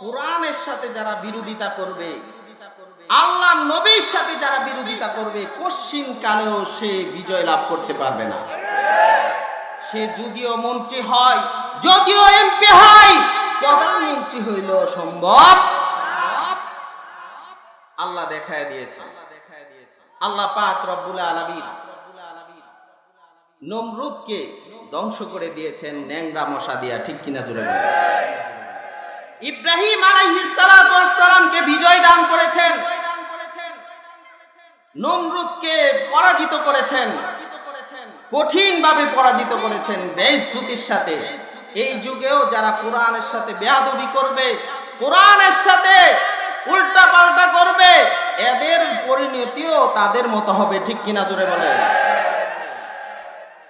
কোরআনের সাথে যারা বিরোধিতা করবে, আল্লাহ নবীর সাথে যারা বিরোধিতা করবে, কশ্চিন কালেও সে বিজয় লাভ করতে পারবে না। সে যদিও মন্ত্রী হয়, যদিও এমপি হয়, প্রধানমন্ত্রী হইল সম্ভব। আল্লাহ দেখায় দিয়েছে। আল্লাহ পাক রব্বুল আলামিন নমরুদকে ধ্বংস করে দিয়েছেন ন্যাংরা মশা দিয়া, ঠিক কিনা জোরে বলেন। ইব্রাহিম আলাইহিস সালাতু ওয়াস সালামকে বিজয় দান করেছেন, নমরুদকে পরাজিত করেছেন, কঠিনভাবে পরাজিত করেছেন বেইজ্জতির সাথে। এই যুগেও যারা কোরআনের সাথে বেয়াদবি করবে, কোরআনের সাথে উল্টা পাল্টা করবে, এদের পরিণতিও তাদের মতো হবে, ঠিক কিনা জোরে বলে।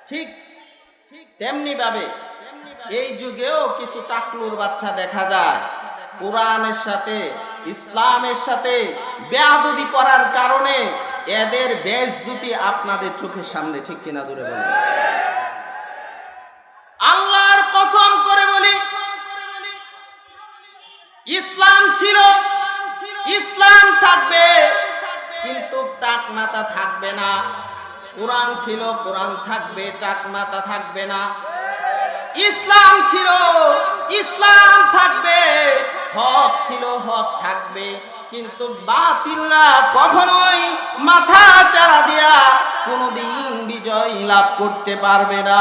ঠিক তেমনি ভাবে এই যুগেও কিছু টাকলুর বাচ্চা দেখা যায় কোরআনের সাথে, ইসলামের সাথে বেয়াদবি করার কারণে এদের বেইজ্জতি আপনাদের চোখের সামনে, ঠিক কিনা জোরে বলে। আল্লাহর কসম করে বলি, ইসলাম ছিল, ইসলাম থাকবে, কিন্তু টাক মাথা থাকবে না। কোরআন ছিল, কোরআন থাকবে, টাক মাথা থাকবে না। ইসলাম ছিল, ইসলাম থাকবে, হক ছিল, হক থাকবে, কিন্তু বাতিলরা কখনোই মাথা চাড়া দিয়া কোনোদিন বিজয় লাভ করতে পারবে না।